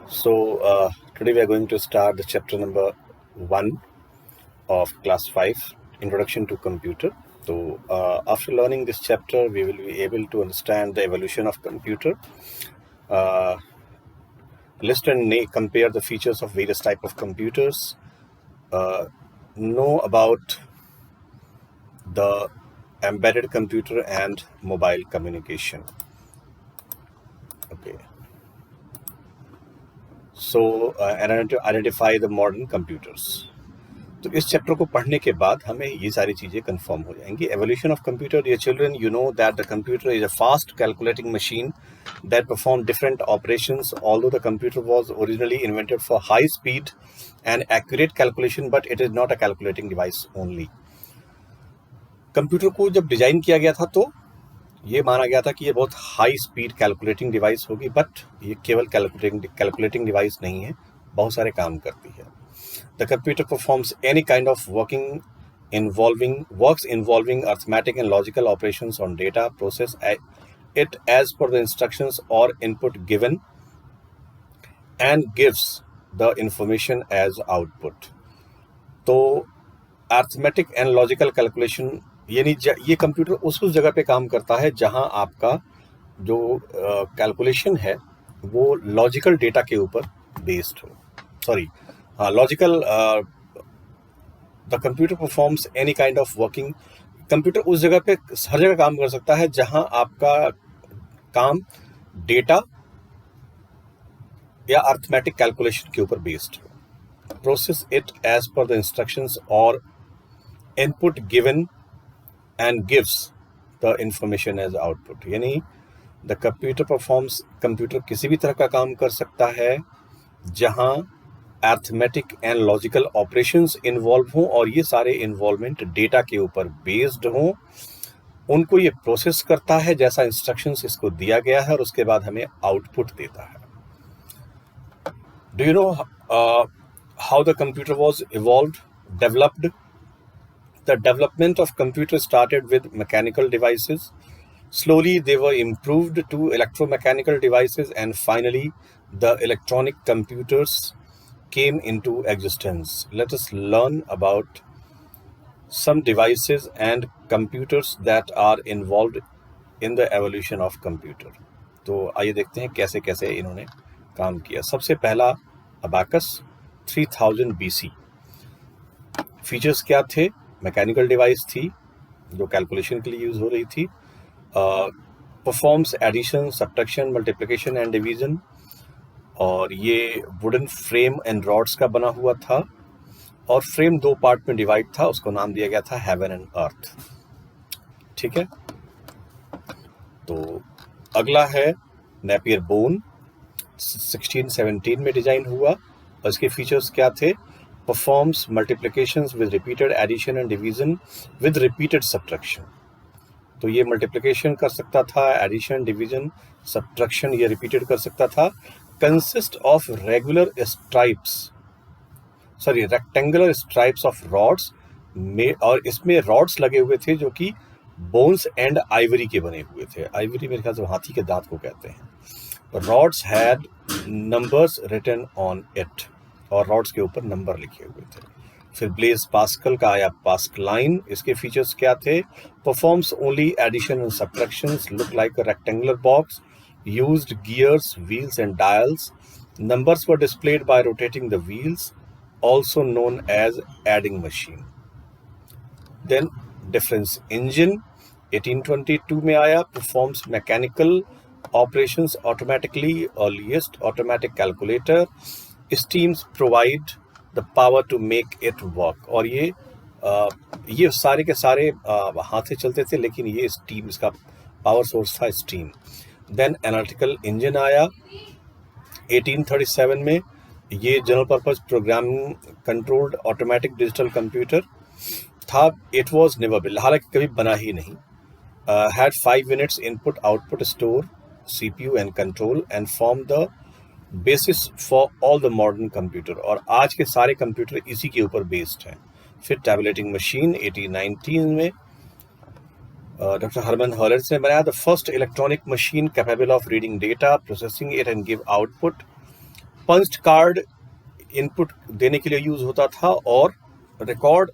Today we are going to start the chapter number 1 of class 5, Introduction to Computer. After learning this chapter, we will be able to understand the evolution of computer, list and compare the features of various type of computers, know about the embedded computer and mobile communication. Okay. And identify the modern computers. तो इस chapter को पढ़ने के बाद हमें ये सारी चीज़ें कंफर्म हो जाएंगी. Evolution of computer. Dear children, you know that the computer is a fast calculating machine that performs different operations. Although the computer was originally invented for high speed and accurate calculation, but it is not a calculating device only. Computer को जब design किया गया था तो ये माना गया था कि ये बहुत हाई स्पीड कैलकुलेटिंग डिवाइस होगी, बट ये केवल कैलकुलेटिंग डिवाइस नहीं है, बहुत सारे काम करती है. The computer performs any kind of works involving arithmetic and logical operations on data, process it as per the instructions or input given, and gives the information as output. तो arithmetic and logical calculation यानी ये computer उस जगह पे काम करता है जहां आपका जो कैलकुलेशन है वो लॉजिकल डेटा के ऊपर बेस्ड हो. Logical the computer performs any kind of working. Computer उस जगह पे हर जगह काम कर सकता है जहां आपका काम डेटा या अर्थमेटिक कैलकुलेशन के ऊपर बेस्ड हो. Process it as per the instructions और input given and gives the information as output. यानी the computer performs, कंप्यूटर किसी भी तरह का काम कर सकता है जहां arithmetic and logical operations involve हों और ये सारे involvement डेटा के ऊपर बेस्ड हों. उनको ये प्रोसेस करता है जैसा इंस्ट्रक्शंस इसको दिया गया है और उसके बाद हमें आउटपुट देता है. Do you know how the computer was developed? The development of computers started with mechanical devices. Slowly they were improved to electromechanical devices, and finally the electronic computers came into existence. Let us learn about some devices and computers that are involved in the evolution of computer. तो आइए देखते हैं कैसे कैसे इन्होंने काम किया. सबसे पहला अबाकस 3000 BC. फीचर्स क्या थे? मैकेनिकल डिवाइस थी जो कैलकुलेशन के लिए यूज हो रही थी. Performs addition, subtraction, multiplication and division. और ये वुडन फ्रेम एंड रॉड्स का बना हुआ था और फ्रेम 2 पार्ट में डिवाइड था. उसको नाम दिया गया था हेवन एंड अर्थ. ठीक है. तो अगला है नेपियर बोन. 1617 में डिजाइन हुआ और इसके फीचर्स क्या थे? Performs multiplications with repeated addition and division with repeated subtraction. तो ये मल्टीप्लिकेशन कर सकता था, एडिशन, डिवीजन, सब्ट्रैक्शन ये रिपीटेड कर सकता था. Consist of rectangular stripes of rods में, और इसमें रॉड्स लगे हुए थे जो कि बोन्स एंड आइवरी के बने हुए थे. आइवरी मेरे ख्याल से हाथी के दांत को कहते हैं. Rods had numbers written on it और रॉड्स के ऊपर नंबर लिखे हुए थे. फिर ब्लेज पास्कल का आया पास्कलाइन. इसके फीचर्स क्या थे? Performs only addition and subtractions, look like a rectangular box, used gears, wheels and dials. Numbers were displayed by rotating the wheels, also known as adding machine. Then difference engine 1822 में आया. Performs mechanical operations automatically, earliest automatic calculator. Steams provide the power to make it work. और ये सारे के सारे हाथ से चलते थे, लेकिन ये स्टीम, इसका पावर सोर्स था स्टीम. देन एनालिटिकल इंजन आया 1837 में. ये general purpose programming controlled automatic digital computer था. इट वाज नेवर बिल्ड, हालांकि कभी बना ही नहीं. Had 5 units input output store, CPU and control, and form the basis for all the modern computer. और आज के सारे कंप्यूटर इसी के ऊपर बेस्ड हैं. फिर टैबलेटिंग मशीन 1819 में डॉक्टर हरमन हॉलर्स ने बनाया. The first electronic machine capable of reading data, processing it and give output. Punched card input देने के लिए यूज होता था, और रिकॉर्ड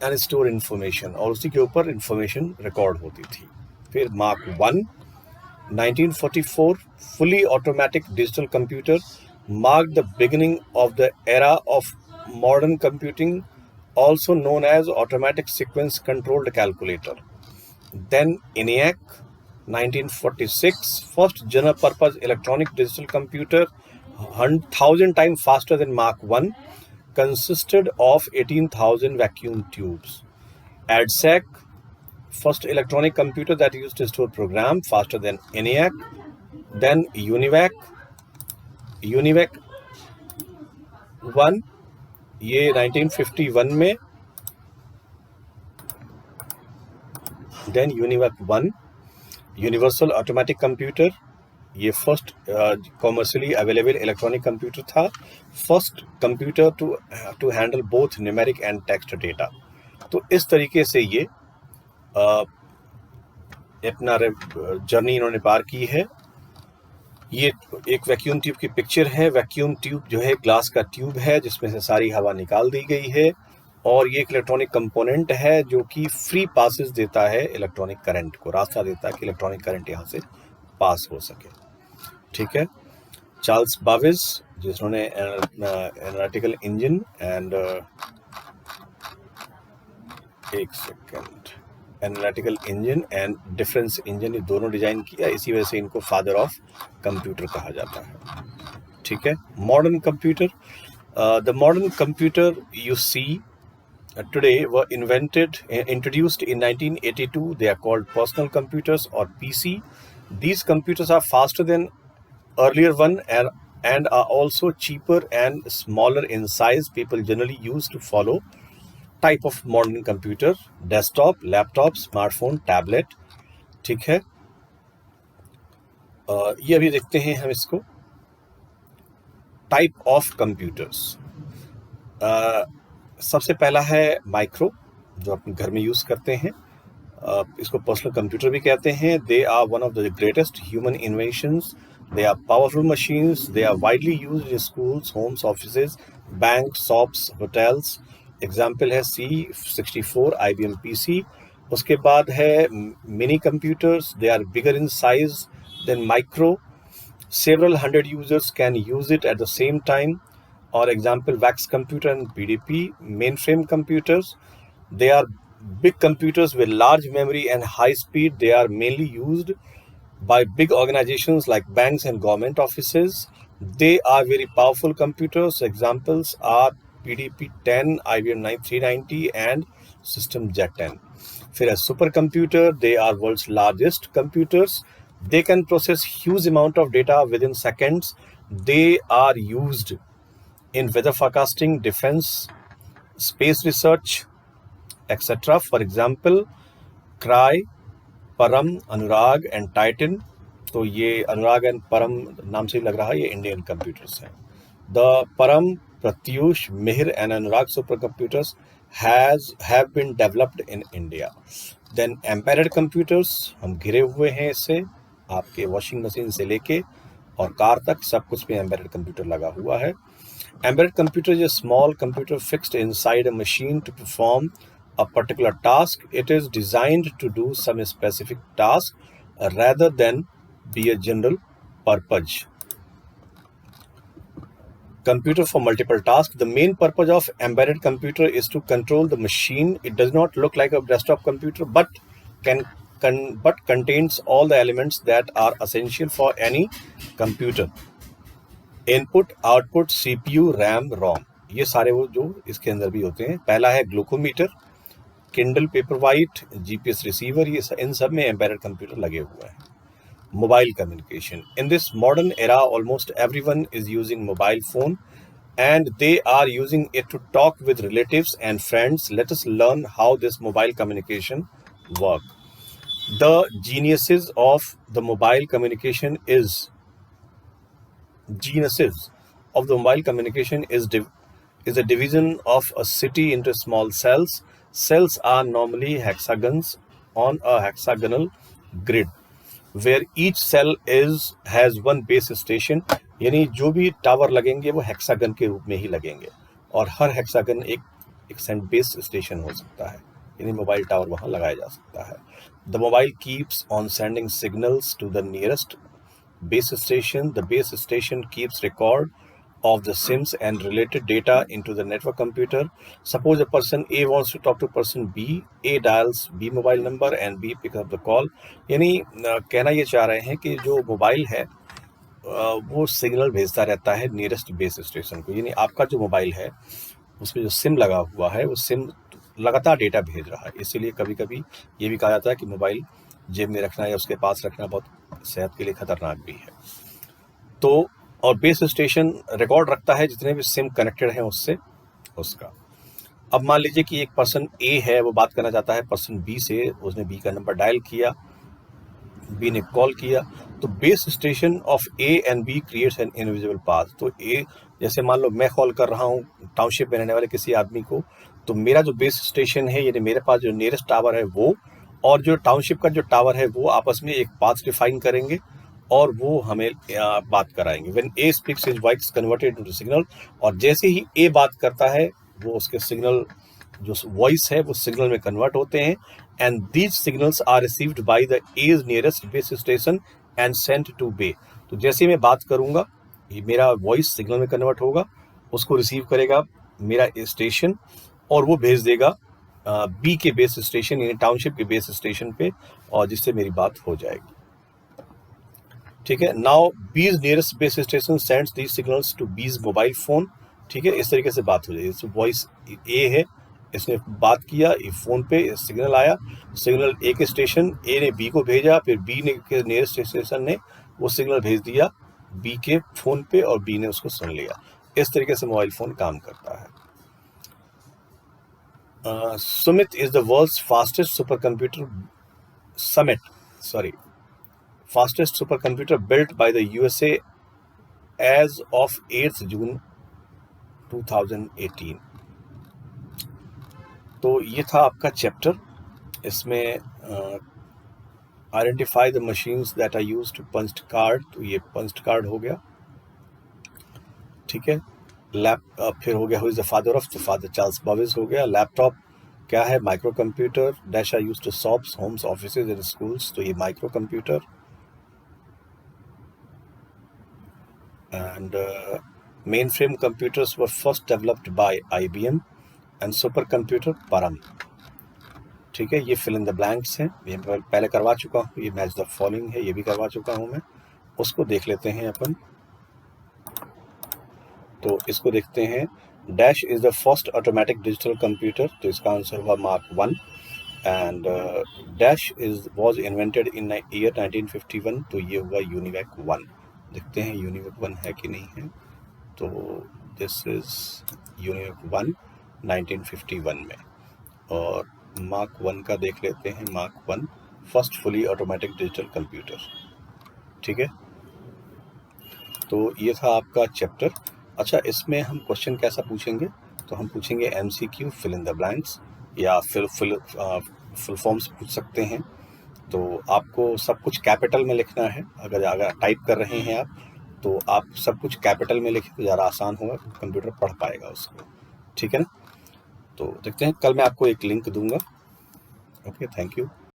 एंड स्टोर इंफॉर्मेशन, और उसी के ऊपर इंफॉर्मेशन रिकॉर्ड होती थी। फिर mark 1 1944 fully automatic digital computer marked the beginning of the era of modern computing, also known as automatic sequence controlled calculator. Then ENIAC 1946 first general purpose electronic digital computer 1,000 times faster than Mark 1, consisted of 18,000 vacuum tubes. ADSEC first electronic computer that used to store program faster than ENIAC. Then UNIVAC 1 ये 1951 में, then UNIVAC 1 universal automatic computer, ये first commercially available electronic computer था, first computer to handle both numeric and text data. तो इस तरीके से ये अपना जर्नी इन्होंने पार की है। ये एक वैक्यूम ट्यूब की पिक्चर है। वैक्यूम ट्यूब जो है ग्लास का ट्यूब है जिसमें से सारी हवा निकाल दी गई है, और ये एक इलेक्ट्रॉनिक कंपोनेंट है जो कि फ्री पासेस देता है, इलेक्ट्रॉनिक करंट को रास्ता देता है कि इलेक्ट्रॉनिक करंट यहाँ से पास हो सके। ठीक है। चार्ल्स बाविस जिन्होंने analytical engine and analytical engine and difference engine ये दोनों डिजाइन किया, इसी वजह से इनको फादर ऑफ कंप्यूटर कहा जाता है। ठीक है। Modern computer, the modern computer you see today were introduced in 1982. They are called personal computers or PC. These computers are faster than earlier one and are also cheaper and smaller in size. People generally use to follow type of modern computer: desktop, laptop, smartphone, tablet. ठीक है। ये अभी देखते हैं हम इसको, type of computers. सबसे पहला है माइक्रो, जो अपने घर में यूज़ करते हैं। इसको पर्सनल कंप्यूटर भी कहते हैं। They are one of the greatest human inventions. They are powerful machines. They are widely used in schools, homes, offices, bank, shops, hotels. Example है C64 IBM PC। उसके बाद है mini computers. They are bigger in size than micro. Several hundred users can use it at the same time. Or example, VAX computer and PDP. Mainframe computers, they are big computers with large memory and high speed. They are mainly used by big organizations like banks and government offices. They are very powerful computers. Examples are PDP-10, IBM 390 and System Jet-10. फिर supercomputer, they are world's largest computers. They can process huge amount of data within seconds. They are used in weather forecasting, defense, space research, etc. For example, Cry, Param, Anurag and Titan. तो ये अनुराग and परम नाम से लग रहा है ये Indian computers हैं। द परम, Pratyush, Mihir and Anurag super computers have been developed in India. Then embedded computers, हम घिरे हुए हैं इससे, आपके वॉशिंग मशीन से लेके और कार तक सब कुछ में एम्बेडेड कंप्यूटर लगा हुआ है। Embedded computer is a small computer fixed inside a machine to perform a particular task. It is designed to do some specific task rather than be a general purpose computer for multiple tasks. The main purpose of embedded computer is to control the machine. It does not look like a desktop computer, but contains all the elements that are essential for any computer. Input, output, CPU, RAM, ROM, ये सारे वो जो इसके अंदर भी होते हैं। पहला है glucometer, Kindle, Paperwhite, GPS receiver, ये इन सब में एम्बेडेड कंप्यूटर लगे हुए हैं। Mobile communication, in this modern era almost everyone is using mobile phone and they are using it to talk with relatives and friends. Let us learn how this mobile communication work. The genesis of the mobile communication is a division of a city into small cells. Cells are normally hexagons on a hexagonal grid, where each cell has one base station यानी जो भी tower लगेंगे वो hexagon के रूप में ही लगेंगे, और हर हेक्सागन एक सेंट बेस स्टेशन हो सकता है, यानी मोबाइल टावर वहाँ लगाया जा सकता है। The mobile keeps on sending signals to the nearest base station. The base station keeps record of the SIMs and related data into the network computer. Suppose a person A wants to talk to person B, A dials B mobile number and B picks up the call. यानी कहना ये चाह रहे हैं कि जो mobile है वो सिग्नल भेजता रहता है नियरेस्ट बेस स्टेशन को, यानी आपका जो मोबाइल है उसमें जो सिम लगा हुआ है वो सिम लगातार डेटा भेज रहा है। इसीलिए कभी कभी ये भी कहा जाता है कि मोबाइल जेब में रखना या उसके पास रखना बहुत सेहत के लिए खतरनाक भी है। तो और बेस स्टेशन रिकॉर्ड रखता है जितने भी सिम कनेक्टेड हैं उससे उसका। अब मान लीजिए कि एक पर्सन ए है, वो बात करना चाहता है पर्सन बी से, उसने बी का नंबर डायल किया, बी ने कॉल किया, तो base station of A and B creates an invisible path. तो ए, जैसे मान लो मैं कॉल कर रहा हूँ टाउनशिप में रहने वाले किसी आदमी को, तो मेरा जो बेस स्टेशन है यानी मेरे पास जो नियरेस्ट टावर है वो और जो टाउनशिप का जो टावर है वो आपस में एक पाथ डिफाइन करेंगे और वो हमें बात कराएंगे। When A speaks his voice converted into signal, और जैसे ही ए बात करता है वो उसके सिग्नल जो वॉइस है वो सिग्नल में कन्वर्ट होते हैं, and these signals are received by the edge nearest base station and sent to bay. तो जैसे मैं बात करूंगा ये मेरा वॉइस सिग्नल में कन्वर्ट होगा, उसको रिसीव करेगा मेरा स्टेशन और वो भेज देगा बी के बेस स्टेशन यानी टाउनशिप के बेस स्टेशन पे, और जिससे मेरी बात हो जाएगी। ठीक है, now B's nearest base station sends these signals to B's mobile phone. ठीक है, इस तरीके से बात हो जाएगी। वॉइस ए है, इसने बात किया, ये फोन पे सिग्नल आया, सिग्नल ए के स्टेशन, ए ने बी को भेजा, फिर बी ने के नियरेस्ट स्टेशन ने वो सिग्नल भेज दिया बी के फोन पे और बी ने उसको सुन लिया। इस तरीके से मोबाइल फोन काम करता है। Summit is the world's fastest super computer fastest supercomputer built by the USA as of 8th June 2018। तो ये था आपका चैप्टर। इसमें identify the machines that are used to punched card, तो ये पंच्ड कार्ड हो गया। ठीक है, फिर हो गया who is the father of, the father Charles Babbage हो गया। लैपटॉप क्या है, micro computer. Dash are used to shops, homes, offices and schools, तो ये micro computer. And mainframe computers were first developed by IBM and supercomputer Param। ठीक है, ये fill in the blanks हैं, ये पहले करवा चुका हूँ। ये मैच द फॉलोइंग है, ये भी करवा चुका हूँ मैं। उसको देख लेते हैं अपन। तो इसको देखते हैं। Dash is the first automatic digital computer, तो इसका आंसर हुआ mark 1। And dash was invented in year 1951, तो ये हुआ यूनिवैक 1। देखते हैं यूनिवैक 1 है कि नहीं है। तो दिस इज यूनिवैक 1 1951 में। और मार्क 1 का देख लेते हैं। Mark 1 first fully automatic digital computer. ठीक है, तो ये था आपका चैप्टर। अच्छा, इसमें हम क्वेश्चन कैसा पूछेंगे, तो हम पूछेंगे MCQ fill in the blanks, या फिल फॉर्म्स पूछ सकते हैं। तो आपको सब कुछ कैपिटल में लिखना है। अगर टाइप कर रहे हैं आप, तो आप सब कुछ कैपिटल में लिखें तो ज़्यादा आसान होगा, कंप्यूटर पढ़ पाएगा उसको। ठीक है ना। तो देखते हैं, कल मैं आपको एक लिंक दूंगा। Okay, thank you.